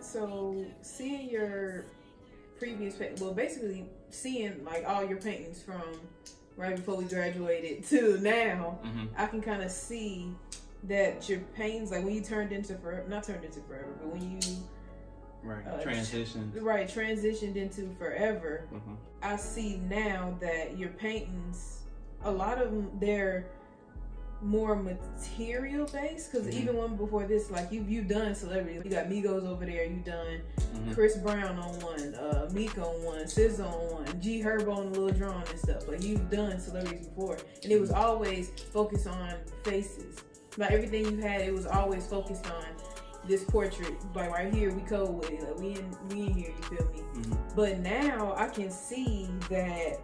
So seeing your previous, well, basically seeing like all your paintings from right before we graduated to now, I can kind of see that your paintings, like when you not turned into forever, but when you transitioned into forever, I see now that your paintings, a lot of them, they're more material based, because even one before this, like you've done celebrities. You got Migos over there, you've done Chris Brown on one, Meek on one, SZA on one, G Herbo on a little drawing and stuff. Like you've done celebrities before, and it was always focused on faces. Like everything you had, it was always focused on this portrait. Like right here, we code with it. Like we in here, you feel me? But now I can see that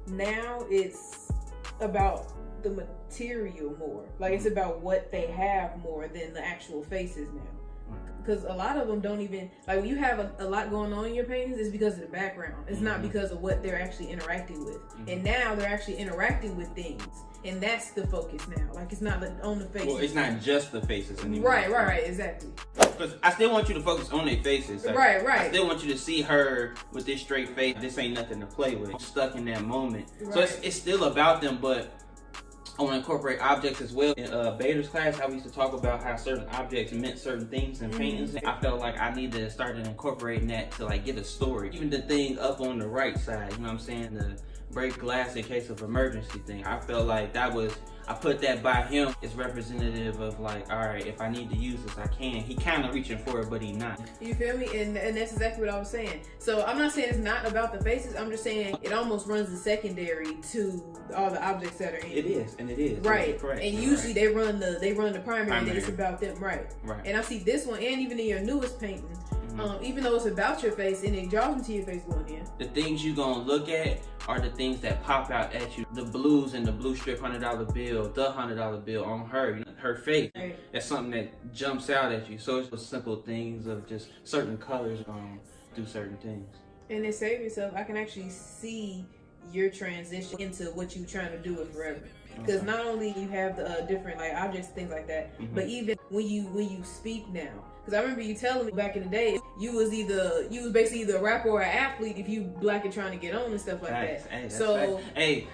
now it's about the material more. Like it's about what they have more than the actual faces now. Because a lot of them don't even, like when you have a lot going on in your paintings, it's because of the background. It's not because of what they're actually interacting with. And now they're actually interacting with things. And that's the focus now. Like it's not on the faces. Well, it's not just the faces anymore. Right, exactly. Because I still want you to focus on their faces. Like, right. I still want you to see her with this straight face. This ain't nothing to play with. I'm stuck in that moment. So it's still about them, but I want to incorporate objects as well. In Bader's class, I used to talk about how certain objects meant certain things in paintings. I felt like I need to start incorporating that to like get a story. Even the thing up on the right side, you know what I'm saying? The break glass in case of emergency thing. I felt like I put that by him. It's representative of like, all right, if I need to use this, I can. He kind of reaching for it, but he not. You feel me? And that's exactly what I was saying. So I'm not saying it's not about the faces. I'm just saying it almost runs the secondary to all the objects that are in it. It is. Right. Correct. And usually they run the primary. And it's about them. Right. And I see this one, and even in your newest painting, even though it's about your face and it draws into your face going in. The things you gonna look at are the things that pop out at you. The blues and the blue strip $100 bill, the $100 bill on her, you know, her face. Right. That's something that jumps out at you. So it's the simple things of just certain colors gonna do certain things. And then save yourself, I can actually see your transition into what you're trying to do with forever. Because not only you have the different like objects, things like that, but even when you speak now. Because I remember you telling me back in the day, you was basically either a rapper or an athlete if you black and trying to get on and stuff like that. Hey,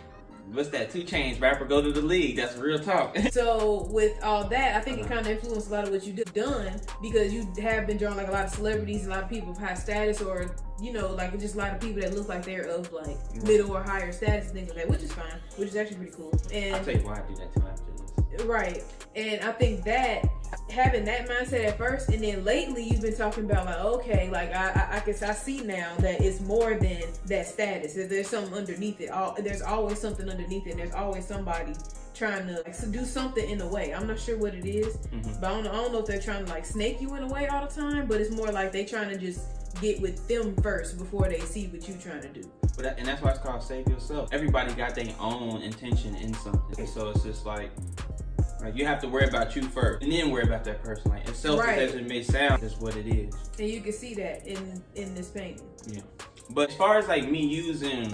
what's that? 2 Chainz, rapper go to the league. That's real talk. So with all that, I think it kind of influenced a lot of what you done, because you have been drawing like a lot of celebrities, a lot of people of high status, or you know, like just a lot of people that look like they're of like middle or higher status and things like that, which is fine, which is actually pretty cool. And I'll tell you why I do that too after this. Right. And I think that having that mindset at first, and then lately you've been talking about like, okay, like I see now that it's more than that status. That there's something underneath it. There's always something underneath it. And there's always somebody trying to like, do something in a way. I'm not sure what it is, but I don't know if they're trying to like snake you in a way all the time. But it's more like they trying to just get with them first before they see what you trying to do. And that's why it's called save yourself. Everybody got their own intention in something, so it's just like you have to worry about you first, and then worry about that person. Like as selfish as it may sound, that's what it is. And you can see that in this painting. Yeah. But as far as like me using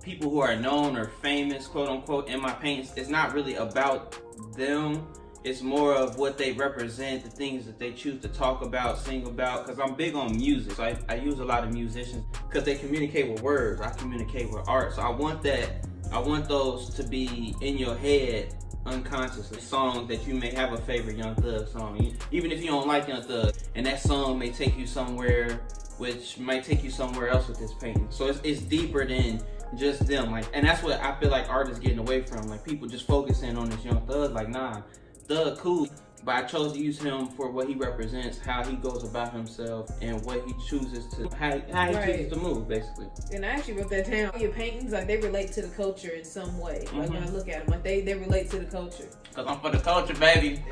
people who are known or famous, quote unquote, in my paintings, it's not really about them. It's more of what they represent, the things that they choose to talk about, sing about. Because I'm big on music, so I use a lot of musicians because they communicate with words. I communicate with art, so I want those to be in your head unconsciously. Songs that you may have a favorite Young Thug song, even if you don't like Young Thug, and that song may take you somewhere, which might take you somewhere else with this painting. So it's deeper than just them. Like, and that's what I feel like art is getting away from. Like people just focusing on this Young Thug. Like, nah, Thug cool, but I chose to use him for what he represents, how he goes about himself, and what he chooses to, how he chooses to move, basically. And I actually wrote that down. Your paintings, like they relate to the culture in some way. Like when I look at them, like they relate to the culture. Cause I'm for the culture, baby.